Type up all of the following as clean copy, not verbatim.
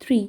3।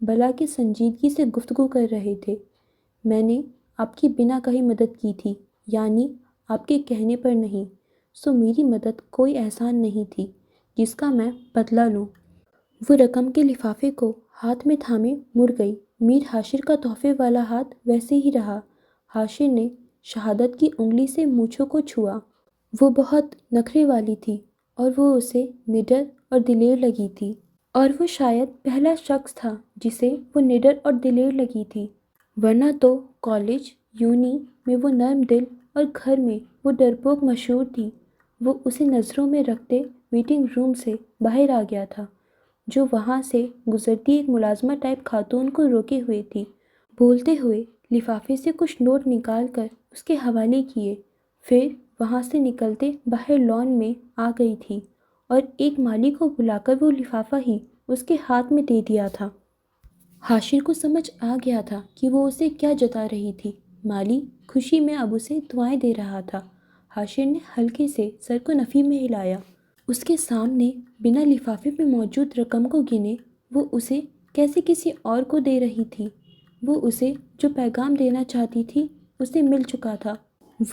بلا کے سنجیدگی سے گفتگو کر رہے تھے۔ میں نے آپ کی بنا کہی مدد کی تھی، یعنی آپ کے کہنے پر نہیں، سو میری مدد کوئی احسان نہیں تھی جس کا میں بدلہ لوں۔ وہ رقم کے لفافے کو ہاتھ میں تھامے مڑ گئی۔ میر حاشر کا تحفے والا ہاتھ ویسے ہی رہا۔ حاشر نے شہادت کی انگلی سے مونچھوں کو چھوا۔ وہ بہت نخرے والی تھی اور وہ اسے نڈر اور دلیر لگی تھی، اور وہ شاید پہلا شخص تھا جسے وہ نڈر اور دلیر لگی تھی، ورنہ تو کالج یونی میں وہ نرم دل اور گھر میں وہ ڈرپوک مشہور تھی۔ وہ اسے نظروں میں رکھتے ویٹنگ روم سے باہر آ گیا تھا، جو وہاں سے گزرتی ایک ملازمہ ٹائپ خاتون کو روکے ہوئے تھی، بولتے ہوئے لفافے سے کچھ نوٹ نکال کر اس کے حوالے کیے۔ پھر وہاں سے نکلتے باہر لان میں آ گئی تھی اور ایک مالی کو بلا کر وہ لفافہ ہی اس کے ہاتھ میں دے دیا تھا۔ حاشر کو سمجھ آ گیا تھا کہ وہ اسے کیا جتا رہی تھی۔ مالی خوشی میں اب اسے دعائیں دے رہا تھا۔ حاشر نے ہلکے سے سر کو نفی میں ہلایا۔ اس کے سامنے بنا لفافے میں موجود رقم کو گنے وہ اسے کیسے کسی اور کو دے رہی تھی۔ وہ اسے جو پیغام دینا چاہتی تھی اسے مل چکا تھا۔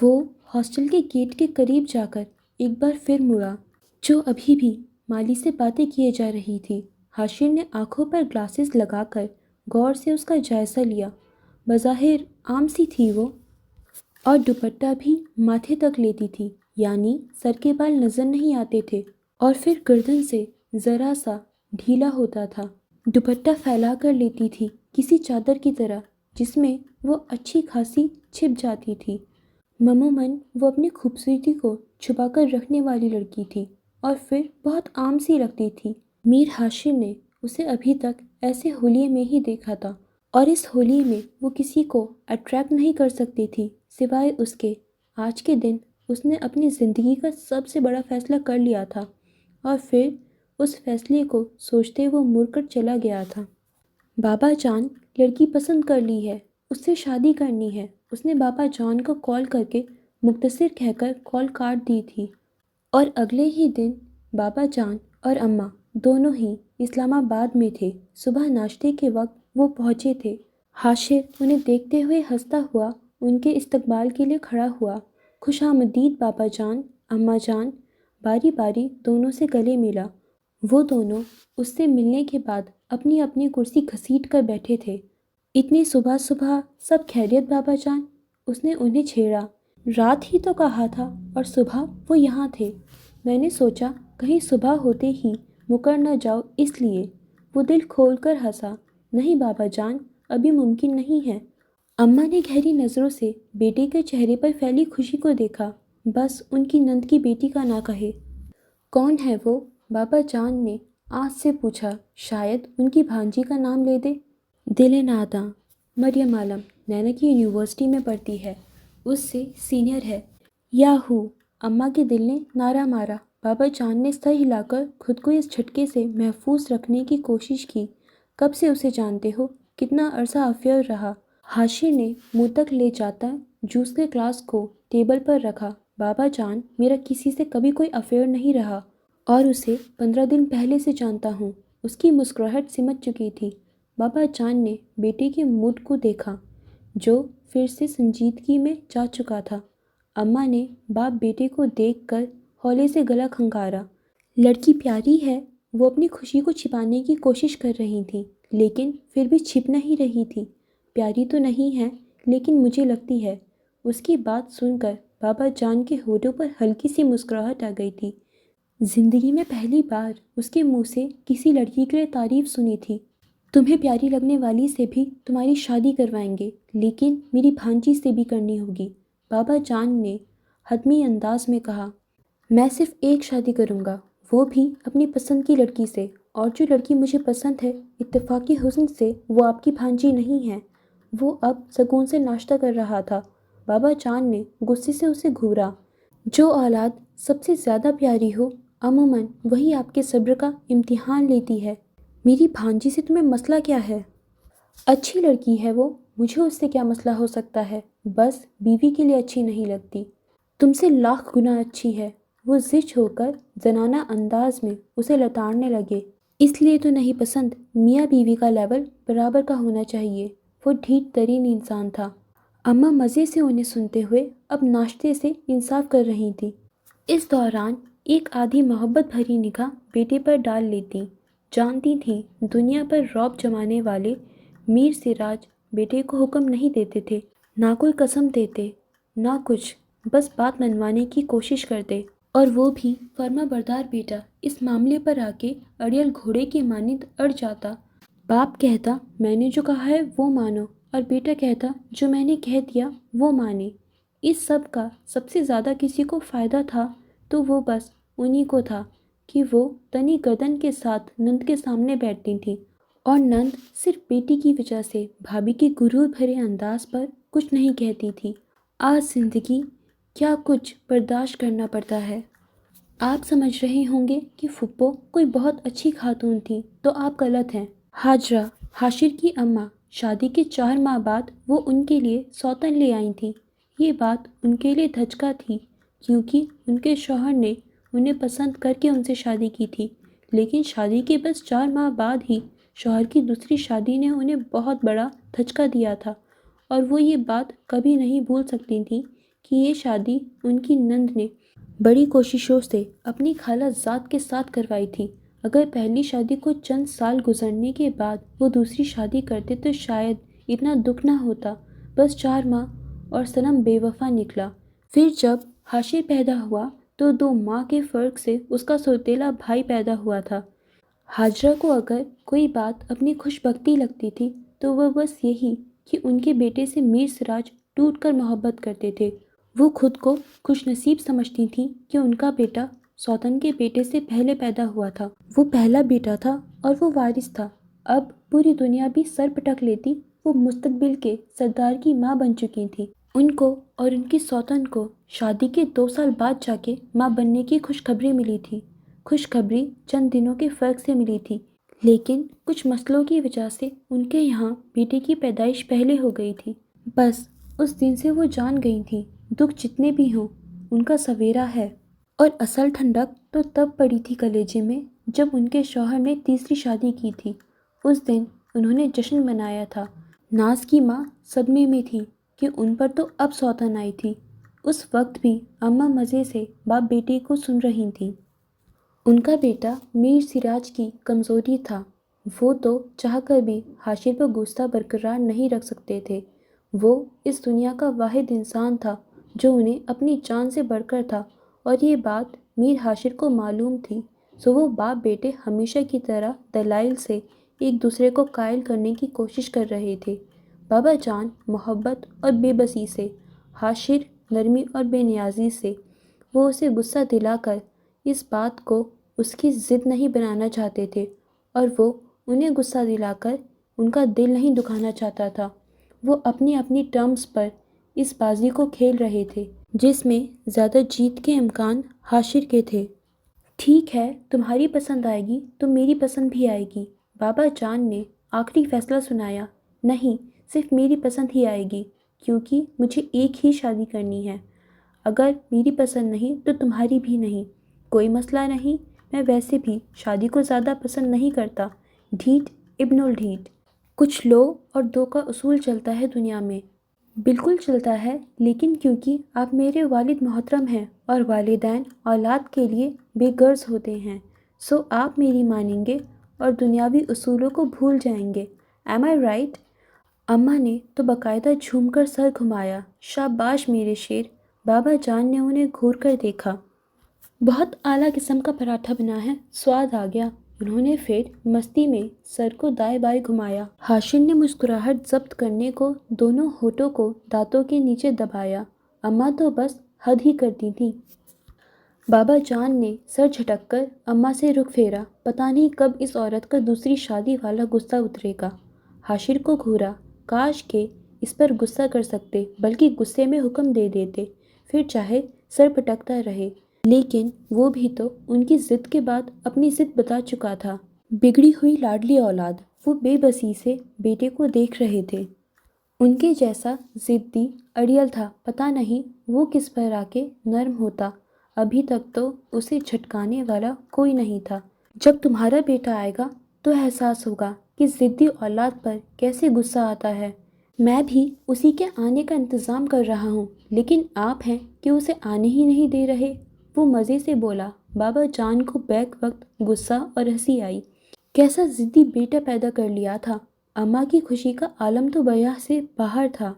وہ ہاسٹل کے گیٹ کے قریب جا کر ایک بار پھر مڑا، جو ابھی بھی مالی سے باتیں کیے جا رہی تھی۔ حاشر نے آنکھوں پر گلاسز لگا کر غور سے اس کا جائزہ لیا۔ بظاہر عام سی تھی وہ، اور دوپٹہ بھی ماتھے تک لیتی تھی، یعنی سر کے بال نظر نہیں آتے تھے اور پھر گردن سے ذرا سا ڈھیلا ہوتا تھا۔ دوپٹہ پھیلا کر لیتی تھی کسی چادر کی طرح جس میں وہ اچھی خاصی چھپ جاتی تھی۔ عموماً وہ اپنی خوبصورتی کو چھپا کر رکھنے والی لڑکی تھی اور پھر بہت عام سی لگتی تھی۔ میر حاشر نے اسے ابھی تک ایسے حلیے میں ہی دیکھا تھا، اور اس حلیے میں وہ کسی کو اٹریکٹ نہیں کر سکتی تھی سوائے اس کے۔ آج کے دن اس نے اپنی زندگی کا سب سے بڑا فیصلہ کر لیا تھا، اور پھر اس فیصلے کو سوچتے وہ مڑ کر چلا گیا تھا۔ بابا جان لڑکی پسند کر لی ہے، اس سے شادی کرنی ہے۔ اس نے بابا جان کو کال کر کے مختصر کہہ کر کال کاٹ دی تھی، اور اگلے ہی دن بابا جان اور اماں دونوں ہی اسلام آباد میں تھے۔ صبح ناشتے کے وقت وہ پہنچے تھے۔ حاشر انہیں دیکھتے ہوئے ہنستا ہوا ان کے استقبال کے لیے کھڑا ہوا۔ خوش آمدید بابا جان، اماں جان۔ باری باری دونوں سے گلے ملا۔ وہ دونوں اس سے ملنے کے بعد اپنی اپنی کرسی گھسیٹ کر بیٹھے تھے۔ اتنی صبح صبح سب خیریت بابا جان؟ اس نے انہیں چھیڑا۔ رات ہی تو کہا تھا اور صبح وہ یہاں تھے۔ میں نے سوچا کہیں صبح ہوتے ہی مکر نہ جاؤ اس لیے۔ وہ دل کھول کر ہنسا۔ نہیں بابا جان، ابھی ممکن نہیں ہے۔ اماں نے گہری نظروں سے بیٹے کے چہرے پر پھیلی خوشی کو دیکھا۔ بس ان کی نند کی بیٹی کا نہ کہے۔ کون ہے وہ؟ بابا جان نے آنچ سے پوچھا۔ شاید ان کی بھانجی کا نام لے دے۔ دل ناداں، مریم عالم نینا کی یونیورسٹی میں پڑھتی ہے، اس سے سینئر ہے۔ یاہو! اماں کے دل نے نعرہ مارا۔ بابا جان نے سر ہلا کر خود کو اس جھٹکے سے محفوظ رکھنے کی کوشش کی۔ کب سے اسے جانتے ہو؟ کتنا عرصہ افیئر رہا؟ حاشر نے منہ تک لے جاتا جوس کے گلاس کو ٹیبل پر رکھا۔ بابا جان، میرا کسی سے کبھی کوئی افیئر نہیں رہا، اور اسے 15 دن پہلے سے جانتا ہوں۔ اس کی مسکراہٹ سمٹ چکی تھی۔ بابا جان نے بیٹے کے موڈ کو دیکھا، جو پھر سے سنجیدگی میں جا چکا تھا۔ اماں نے باپ بیٹے کو دیکھ کر ہولے سے گلا کھنگارا۔ لڑکی پیاری ہے۔ وہ اپنی خوشی کو چھپانے کی کوشش کر رہی تھی، لیکن پھر بھی چھپ نہیں رہی تھی۔ پیاری تو نہیں ہے، لیکن مجھے لگتی ہے۔ اس کی بات سن کر بابا جان کے ہونٹوں پر ہلکی سی مسکراہٹ آ گئی تھی۔ زندگی میں پہلی بار اس کے منہ سے کسی لڑکی کے لیے تعریف سنی تھی۔ تمہیں پیاری لگنے والی سے بھی تمہاری شادی کروائیں گے، لیکن میری بھانجی سے بھی کرنی ہوگی، بابا جان نے حتمی انداز میں کہا۔ میں صرف ایک شادی کروں گا، وہ بھی اپنی پسند کی لڑکی سے، اور جو لڑکی مجھے پسند ہے اتفاقی حسن سے وہ آپ کی بھانجی نہیں ہے۔ وہ اب سکون سے ناشتہ کر رہا تھا۔ بابا جان نے غصے سے اسے گھورا۔ جو اولاد سب سے زیادہ پیاری ہو عموماً وہی آپ کے صبر کا امتحان لیتی ہے۔ میری بھانجی سے تمہیں مسئلہ کیا ہے؟ اچھی لڑکی ہے وہ، مجھے اس سے کیا مسئلہ ہو سکتا ہے؟ بس بیوی کے لیے اچھی نہیں لگتی۔ تم سے لاکھ گنا اچھی ہے۔ وہ زچ ہو کر زنانہ انداز میں اسے لتاڑنے لگے۔ اس لیے تو نہیں پسند، میاں بیوی کا لیول برابر کا ہونا چاہیے۔ وہ ڈھیٹ ترین انسان تھا۔ اماں مزے سے انہیں سنتے ہوئے اب ناشتے سے انصاف کر رہی تھیں۔ اس دوران ایک آدھی محبت بھری نگاہ بیٹے پر ڈال لیتی، جانتی تھیں دنیا پر رعب جمانے والے میر سراج بیٹے کو حکم نہیں دیتے تھے، نہ کوئی قسم دیتے، نہ کچھ، بس بات منوانے کی کوشش کرتے، اور وہ بھی فرما بردار بیٹا اس معاملے پر آ کے اڑیل گھوڑے کی مانند اڑ جاتا۔ باپ کہتا میں نے جو کہا ہے وہ مانو، اور بیٹا کہتا جو میں نے کہہ دیا وہ مانے۔ اس سب کا سب سے زیادہ کسی کو فائدہ تھا تو وہ بس انہی کو تھا کہ وہ تنی گردن کے ساتھ نند کے سامنے بیٹھتی تھیں، اور نند صرف بیٹی کی وجہ سے بھابھی کے غرور بھرے انداز پر کچھ نہیں کہتی تھی۔ آج زندگی کیا کچھ برداشت کرنا پڑتا ہے۔ آپ سمجھ رہے ہوں گے کہ پھپھو کوئی بہت اچھی خاتون تھی، تو آپ غلط ہیں۔ ہاجرہ، حاشر کی اماں، شادی کے 4 ماہ بعد وہ ان کے لیے سوتن لے آئی تھیں۔ یہ بات ان کے لیے دھچکا تھی، کیونکہ ان کے شوہر نے انہیں پسند کر کے ان سے شادی کی تھی، لیکن شادی کے بس 4 ماہ بعد ہی شوہر کی دوسری شادی نے انہیں بہت بڑا دھچکا دیا تھا، اور وہ یہ بات کبھی نہیں بھول سکتی تھیں کہ یہ شادی ان کی نند نے بڑی کوششوں سے اپنی خالہ زاد کے ساتھ کروائی تھی۔ اگر پہلی شادی کو چند سال گزرنے کے بعد وہ دوسری شادی کرتے تو شاید اتنا دکھ نہ ہوتا۔ بس 4 ماہ اور صنم بے وفا نکلا۔ پھر جب حاشر پیدا ہوا تو 2 ماہ کے فرق سے اس کا سوتیلا بھائی پیدا ہوا تھا۔ ہاجرہ کو اگر کوئی بات اپنی خوش بختی لگتی تھی تو وہ بس یہی کہ ان کے بیٹے سے میر سراج ٹوٹ کر محبت کرتے تھے۔ وہ خود کو خوش نصیب سمجھتی تھیں کہ ان کا بیٹا سوتن کے بیٹے سے پہلے پیدا ہوا تھا۔ وہ پہلا بیٹا تھا اور وہ وارث تھا۔ اب پوری دنیا بھی سر پٹک لیتی، وہ مستقبل کے سردار کی ماں بن چکی تھی۔ ان کو اور ان کی سوتن کو شادی کے 2 سال بعد جا کے ماں بننے کی خوشخبری ملی تھی۔ خوشخبری چند دنوں کے فرق سے ملی تھی، لیکن کچھ مسئلوں کی وجہ سے ان کے یہاں بیٹے کی پیدائش پہلے ہو گئی تھی۔ بس اس دن سے وہ جان گئی تھیں دکھ جتنے بھی ہوں ان کا سویرا ہے۔ اور اصل ٹھنڈک تو تب پڑی تھی کلیجے میں جب ان کے شوہر نے تیسری شادی کی تھی۔ اس دن انہوں نے جشن منایا تھا۔ ناز کی ماں صدمے میں تھی کہ ان پر تو اب سوتن آئی تھی۔ اس وقت بھی اماں مزے سے باپ بیٹے کو سن رہی تھیں۔ ان کا بیٹا میر سراج کی کمزوری تھا۔ وہ تو چاہ کر بھی حاشر پر غصہ برقرار نہیں رکھ سکتے تھے۔ وہ اس دنیا کا واحد انسان تھا جو انہیں اپنی جان سے بڑھ کر تھا، اور یہ بات میر حاشر کو معلوم تھی، سو وہ باپ بیٹے ہمیشہ کی طرح دلائل سے ایک دوسرے کو قائل کرنے کی کوشش کر رہے تھے۔ بابا جان محبت اور بے بسی سے، حاشر نرمی اور بے نیازی سے۔ وہ اسے غصہ دلا کر اس بات کو اس کی ضد نہیں بنانا چاہتے تھے، اور وہ انہیں غصہ دلا کر ان کا دل نہیں دکھانا چاہتا تھا۔ وہ اپنی اپنی ٹرمز پر اس بازی کو کھیل رہے تھے جس میں زیادہ جیت کے امکان حاشر کے تھے۔ ٹھیک ہے، تمہاری پسند آئے گی تو میری پسند بھی آئے گی، بابا جان نے آخری فیصلہ سنایا۔ نہیں، صرف میری پسند ہی آئے گی، کیونکہ مجھے ایک ہی شادی کرنی ہے۔ اگر میری پسند نہیں تو تمہاری بھی نہیں، کوئی مسئلہ نہیں، میں ویسے بھی شادی کو زیادہ پسند نہیں کرتا۔ ڈھیٹ ابن الڈھیٹ۔ کچھ لو اور دو کا اصول چلتا ہے دنیا میں۔ بالکل چلتا ہے، لیکن کیونکہ آپ میرے والد محترم ہیں اور والدین اولاد کے لیے بے غرض ہوتے ہیں، سو آپ میری مانیں گے اور دنیاوی اصولوں کو بھول جائیں گے۔ ایم آئی رائٹ؟ اماں نے تو باقاعدہ جھوم کر سر گھمایا۔ شاباش میرے شیر۔ بابا جان نے انہیں گھور کر دیکھا۔ بہت اعلیٰ قسم کا پراٹھا بنا ہے، سواد آ گیا۔ انہوں نے پھر مستی میں سر کو دائیں بائیں گھمایا۔ حاشر نے مسکراہٹ ضبط کرنے کو دونوں ہونٹوں کو دانتوں کے نیچے دبایا۔ اماں تو بس حد ہی کرتی تھیں۔ بابا جان نے سر جھٹک کر اماں سے رخ پھیرا۔ پتہ نہیں کب اس عورت کا دوسری شادی والا غصہ اترے گا۔ حاشر کو گھورا۔ کاش کہ اس پر غصہ کر سکتے، بلکہ غصے میں حکم دے دیتے، پھر چاہے سر پٹکتا رہے، لیکن وہ بھی تو ان کی ضد کے بعد اپنی ضد بتا چکا تھا۔ بگڑی ہوئی لاڈلی اولاد۔ وہ بے بسی سے بیٹے کو دیکھ رہے تھے۔ ان کے جیسا ضدی اڑیل تھا، پتہ نہیں وہ کس پر آ کے نرم ہوتا۔ ابھی تک تو اسے جھٹکانے والا کوئی نہیں تھا، جب تمہارا بیٹا آئے گا تو احساس ہوگا کہ ضدی اولاد پر کیسے غصہ آتا ہے۔ میں بھی اسی کے آنے کا انتظام کر رہا ہوں، لیکن آپ ہیں کہ اسے آنے ہی نہیں دے رہے۔ وہ مزے سے بولا۔ بابا جان کو بیک وقت غصہ اور ہنسی آئی۔ کیسا ضدی بیٹا پیدا کر لیا تھا۔ اماں کی خوشی کا عالم تو بیاں سے باہر تھا۔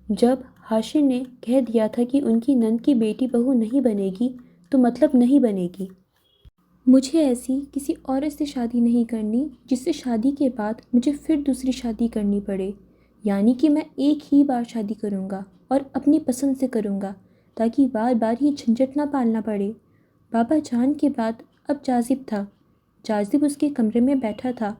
جب ہاشم نے کہہ دیا تھا کہ ان کی نند کی بیٹی بہو نہیں بنے گی تو مطلب نہیں بنے گی۔ مجھے ایسی کسی عورت سے شادی نہیں کرنی جس سے شادی کے بعد مجھے پھر دوسری شادی کرنی پڑے، یعنی کہ میں ایک ہی بار شادی کروں گا اور اپنی پسند سے کروں گا تاکہ بار بار یہ جھنجھٹ نہ پالنا پڑے۔ بابا جان کے بعد اب جاذب تھا۔ جاذب اس کے کمرے میں بیٹھا تھا۔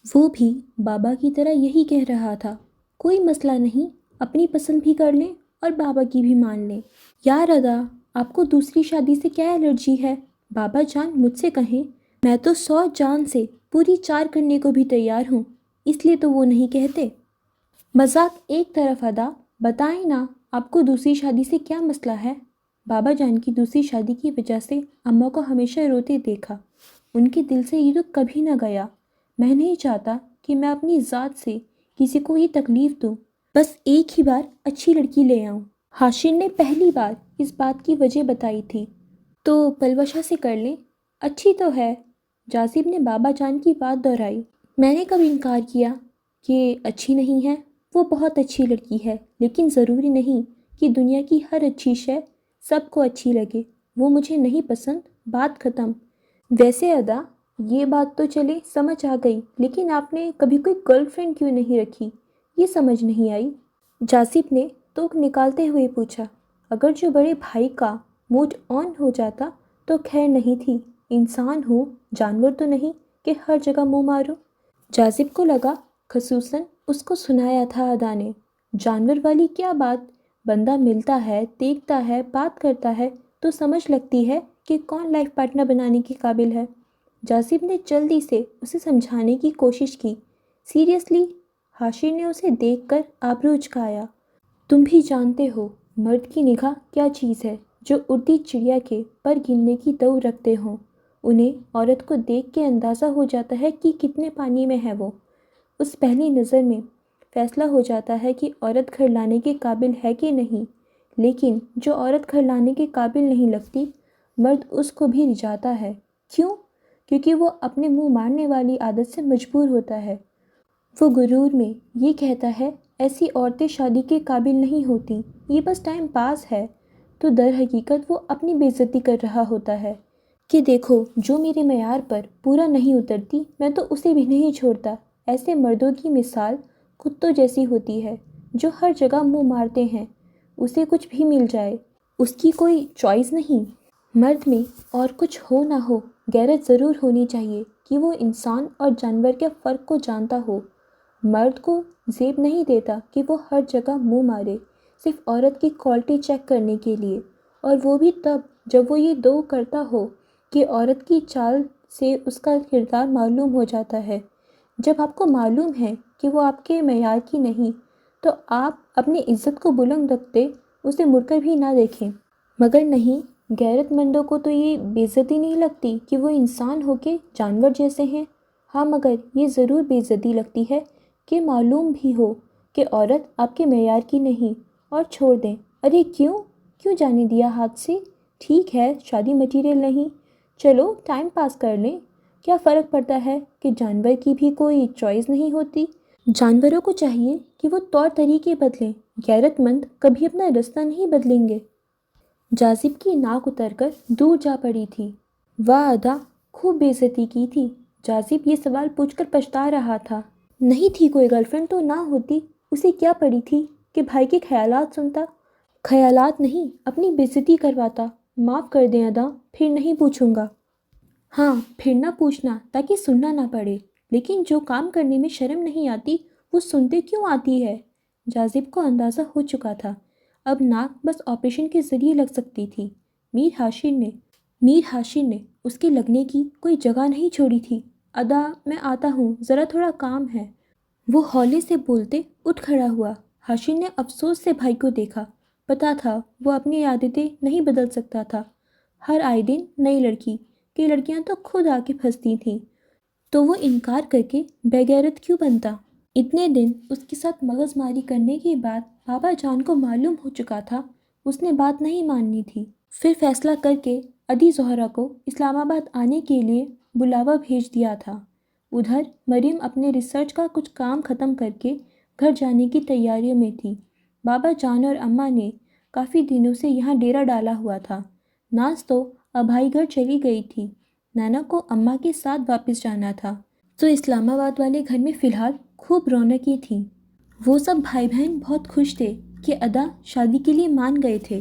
وہ بھی بابا کی طرح یہی کہہ رہا تھا، کوئی مسئلہ نہیں، اپنی پسند بھی کر لیں اور بابا کی بھی مان لیں۔ یار ادا، آپ کو دوسری شادی سے کیا الرجی ہے؟ بابا جان مجھ سے کہیں، میں تو 100 جان سے پوری 4 کرنے کو بھی تیار ہوں، اس لیے تو وہ نہیں کہتے۔ مذاق ایک طرف ادا، بتائیں نا آپ کو دوسری شادی سے کیا مسئلہ ہے؟ بابا جان کی دوسری شادی کی وجہ سے اماں کو ہمیشہ روتے دیکھا، ان کے دل سے یہ تو کبھی نہ گیا۔ میں نہیں چاہتا کہ میں اپنی ذات سے کسی کو یہ تکلیف دوں، بس ایک ہی بار اچھی لڑکی لے آؤں۔ ہاشم نے پہلی بار اس بات کی وجہ بتائی تھی۔ تو پلوشا سے کر لیں، اچھی تو ہے۔ جاذب نے بابا جان کی بات دہرائی۔ میں نے کب انکار کیا کہ اچھی نہیں ہے؟ وہ بہت اچھی لڑکی ہے، لیکن ضروری نہیں کہ دنیا کی ہر اچھی شے سب کو اچھی لگے۔ وہ مجھے نہیں پسند، بات ختم۔ ویسے ادا، یہ بات تو چلے سمجھ آ گئی، لیکن آپ نے کبھی کوئی گرل فرینڈ کیوں نہیں رکھی؟ یہ سمجھ نہیں آئی۔ جاذب نے توک نکالتے ہوئے پوچھا۔ اگر جو بڑے بھائی کا موڈ آن ہو جاتا تو خیر نہیں تھی، انسان ہوں، جانور تو نہیں کہ ہر جگہ منہ مارو۔ جاذب کو لگا خصوصاً اس کو سنایا تھا ادا نے۔ جانور والی کیا بات؟ بندہ ملتا ہے، دیکھتا ہے، بات کرتا ہے تو سمجھ لگتی ہے کہ کون لائف پارٹنر بنانے کے قابل ہے۔ جاذب نے جلدی سے اسے سمجھانے کی کوشش کی۔ سیریسلی؟ ہاشم نے اسے دیکھ کر آبرو اچکایا۔ تم بھی جانتے ہو مرد کی نگاہ کیا چیز ہے، جو اڑتی چڑیا کے پر گننے کی دو رکھتے ہوں، انہیں عورت کو دیکھ کے اندازہ ہو جاتا ہے کہ کتنے پانی میں ہے وہ۔ اس پہلی نظر میں فیصلہ ہو جاتا ہے کہ عورت گھر لانے کے قابل ہے کہ نہیں، لیکن جو عورت گھر لانے کے قابل نہیں لگتی، مرد اس کو بھی رجاتا ہے۔ کیوں؟ کیونکہ وہ اپنے منہ مارنے والی عادت سے مجبور ہوتا ہے۔ وہ غرور میں یہ کہتا ہے ایسی عورتیں شادی کے قابل نہیں ہوتیں، یہ بس ٹائم پاس ہے، تو در حقیقت وہ اپنی بے عزتی کر رہا ہوتا ہے کہ دیکھو جو میرے معیار پر پورا نہیں اترتی میں تو اسے بھی نہیں چھوڑتا۔ ایسے مردوں کی مثال کتوں جیسی ہوتی ہے جو ہر جگہ منہ مارتے ہیں، اسے کچھ بھی مل جائے، اس کی کوئی چوائس نہیں۔ مرد میں اور کچھ ہو نہ ہو غیرت ضرور ہونی چاہیے کہ وہ انسان اور جانور کے فرق کو جانتا ہو۔ مرد کو زیب نہیں دیتا کہ وہ ہر جگہ منہ مارے صرف عورت کی کوالٹی چیک کرنے کے لیے، اور وہ بھی تب جب وہ یہ دو کرتا ہو کہ عورت کی چال سے اس کا کردار معلوم ہو جاتا ہے۔ جب آپ کو معلوم ہے کہ وہ آپ کے معیار کی نہیں تو آپ اپنی عزت کو بلند رکھتے اسے مڑ کر بھی نہ دیکھیں۔ مگر نہیں، غیرت مندوں کو تو یہ بے عزتی نہیں لگتی کہ وہ انسان ہو کے جانور جیسے ہیں۔ ہاں، مگر یہ ضرور بے عزتی لگتی ہے کہ معلوم بھی ہو کہ عورت آپ کے معیار کی نہیں اور چھوڑ دیں۔ ارے کیوں جانے دیا ہاتھ سے؟ ٹھیک ہے شادی مٹیریل نہیں، چلو ٹائم پاس کر لیں، کیا فرق پڑتا ہے کہ جانور کی بھی کوئی چوائس نہیں ہوتی؟ جانوروں کو چاہیے کہ وہ طور طریقے بدلیں، غیرت مند کبھی اپنا رستہ نہیں بدلیں گے۔ جاذب کی ناک اتر کر دور جا پڑی تھی۔ واہ ادا، خوب بے عزتی کی تھی۔ جاذب یہ سوال پوچھ کر پچھتا رہا تھا۔ نہیں تھی کوئی گرل فرینڈ تو نہ ہوتی، اسے کیا پڑی تھی کہ بھائی کے خیالات سنتا؟ خیالات نہیں، اپنی بے عزتی کرواتا۔ معاف کر دیں ادا، پھر نہیں پوچھوں گا۔ ہاں، پھر نہ پوچھنا تاکہ سننا نہ پڑے، لیکن جو کام کرنے میں شرم نہیں آتی وہ سنتے کیوں آتی ہے؟ جاذب کو اندازہ ہو چکا تھا اب ناک بس آپریشن کے ذریعے لگ سکتی تھی۔ میر ہاشم نے اس کے لگنے کی کوئی جگہ نہیں چھوڑی تھی۔ ادا میں آتا ہوں، ذرا تھوڑا کام ہے۔ وہ ہولے سے بولتے اٹھ کھڑا ہوا۔ ہاشم نے افسوس سے بھائی کو دیکھا، پتا تھا وہ اپنی عادتیں نہیں بدل سکتا تھا۔ ہر آئے دن نئی لڑکی، کہ لڑکیاں تو خود آ کے پھنستی تھیں، تو وہ انکار کر کے بےغیرت کیوں بنتا؟ اتنے دن اس کے ساتھ مغز ماری کرنے کے بعد بابا جان کو معلوم ہو چکا تھا اس نے بات نہیں ماننی تھی۔ پھر فیصلہ کر کے ادھی زہرا کو اسلام آباد آنے کے لیے بلاوا بھیج دیا تھا۔ ادھر مریم اپنے ریسرچ کا کچھ کام ختم کر کے گھر جانے کی تیاریوں میں تھی۔ بابا جان اور اماں نے کافی دنوں سے یہاں ڈیرا ڈالا ہوا تھا۔ ناز تو ابھائی گھر چلی گئی تھی، نانا کو اماں کے ساتھ واپس جانا تھا، تو اسلام آباد والے گھر میں فی الحال خوب رونقیں تھیں۔ وہ سب بھائی بہن بہت خوش تھے کہ ادا شادی کے لیے مان گئے تھے۔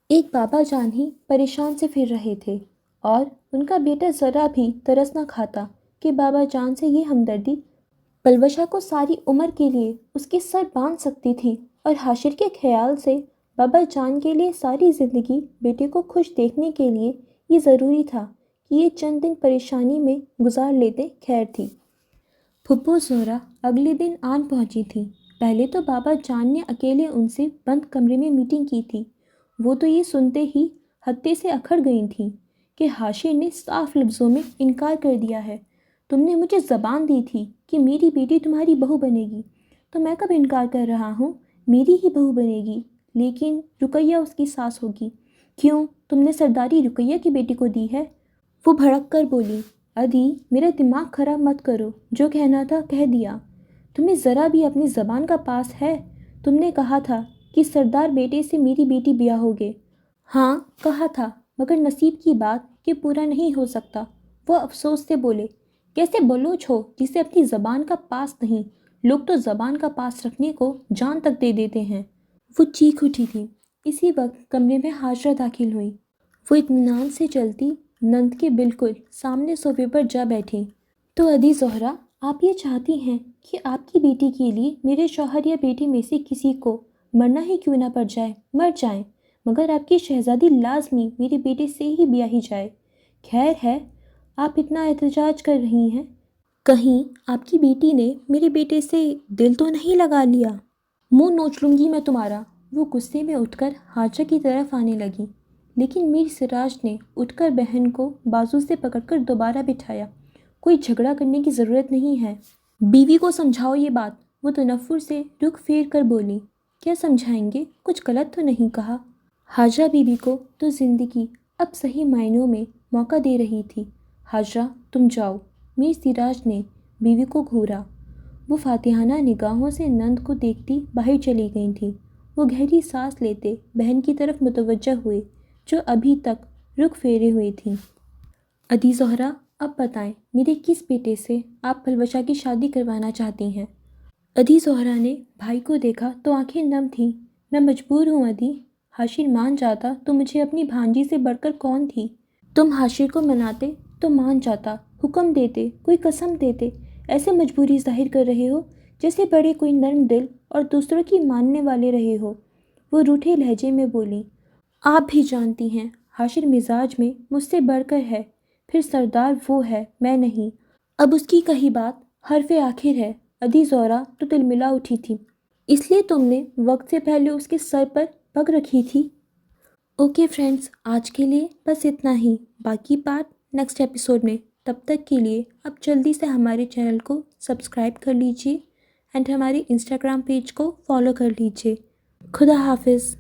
ایک بابا جان ہی پریشان سے پھر رہے تھے اور ان کا بیٹا ذرا بھی ترس نہ کھاتا کہ بابا جان سے یہ ہمدردی پلوشا کو ساری عمر کے لیے اس کے سر باندھ سکتی تھی، اور حاشر کے خیال سے بابا جان کے لیے ساری زندگی بیٹے کو خوش دیکھنے کے لیے یہ ضروری تھا کہ یہ چند دن پریشانی میں گزار لیتے۔ خیر تھی۔ پھپھو زہرا اگلے دن آن پہنچی تھی۔ پہلے تو بابا جان نے اکیلے ان سے بند کمرے میں میٹنگ کی تھی۔ وہ تو یہ سنتے ہی ہتے سے اکھڑ گئی تھیں کہ حاشر نے صاف لفظوں میں انکار کر دیا ہے۔ تم نے مجھے زبان دی تھی کہ میری بیٹی تمہاری بہو بنے گی، تو میں کب انکار کر رہا ہوں؟ میری ہی بہو بنے گی، لیکن رقیہ اس کی ساس ہوگی۔ کیوں، تم نے سرداری رقیہ کی بیٹی کو دی ہے؟ وہ بھڑک کر بولی، ادھی میرا دماغ خراب مت کرو، جو کہنا تھا کہہ دیا۔ تمہیں ذرا بھی اپنی زبان کا پاس ہے؟ تم نے کہا تھا کہ سردار بیٹے سے میری بیٹی بیاہ ہوگے۔ ہاں کہا تھا، مگر نصیب کی بات کہ پورا نہیں ہو سکتا۔ وہ افسوس سے بولے، کیسے بلوچ ہو جسے اپنی زبان کا پاس نہیں؟ لوگ تو زبان کا پاس رکھنے کو جان تک دے دیتے ہیں۔ وہ چیخ اٹھی تھی۔ اسی وقت کمرے میں حاجرہ داخل ہوئی۔ وہ اطمینان سے چلتی نند کے بالکل سامنے صوفے پر جا بیٹھی۔ تو ادھی زہرا، آپ یہ چاہتی ہیں کہ آپ کی بیٹی کے لیے میرے شوہر یا بیٹی میں سے کسی کو مرنا ہی کیوں نہ پڑ جائے، مر جائیں، مگر آپ کی شہزادی لازمی میرے بیٹے سے ہی بیاہی جائے۔ خیر ہے، آپ اتنا احتجاج کر رہی ہیں، کہیں آپ کی بیٹی نے میرے بیٹے سے دل تو نہیں لگا لیا؟ منہ نوچ لوں گی میں تمہارا۔ وہ غصے میں اٹھ کر حاجہ کی طرف آنے لگی، لیکن میر سراج نے اٹھ کر بہن کو بازو سے پکڑ کر دوبارہ بٹھایا۔ کوئی جھگڑا کرنے کی ضرورت نہیں ہے، بیوی کو سمجھاؤ یہ بات۔ وہ تنفر سے رخ پھیر کر بولی، کیا سمجھائیں گے؟ کچھ غلط تو نہیں کہا؟ حاجرہ بیوی کو تو زندگی اب صحیح معنوں میں موقع دے رہی تھی۔ حاجرہ تم جاؤ۔ میر سراج نے بیوی کو گھورا۔ وہ فاتحانہ نگاہوں سے نند کو دیکھتی باہر چلی گئی تھیں۔ وہ گہری سانس لیتے بہن کی طرف متوجہ ہوئے جو ابھی تک رخ پھیرے ہوئے تھیں۔ ادھی زہرا، اب بتائیں میرے کس بیٹے سے آپ پلوشا کی شادی کروانا چاہتی ہیں؟ ادھی زہرا نے بھائی کو دیکھا تو آنکھیں نم تھیں۔ میں مجبور ہوں ادھی، حاشر مان جاتا تو مجھے اپنی بھانجی سے بڑھ کر کون تھی؟ تم حاشر کو مناتے تو مان جاتا، حکم دیتے، کوئی قسم دیتے، ایسے مجبوری ظاہر کر رہے ہو جیسے بڑے کوئی نرم دل اور دوسروں کی ماننے والے رہے ہو۔ وہ روٹھے لہجے میں بولی، آپ بھی جانتی ہیں حاشر مزاج میں مجھ سے بڑھ کر ہے، پھر سردار وہ ہے، میں نہیں۔ اب اس کی کہی بات حرف آخر ہے۔ ادھی زہرا تو تلملا اٹھی تھی، اس لیے تم نے وقت سے پہلے اس کے سر پر پگ رکھی تھی۔ اوکے فرینڈز، آج کے لیے بس اتنا ہی، باقی بات نیکسٹ ایپیسوڈ میں۔ تب تک کے لیے اب جلدی سے ہمارے چینل کو سبسکرائب کر لیجئے اینڈ ہمارے انسٹاگرام پیج کو فالو کر لیجئے۔ خدا حافظ۔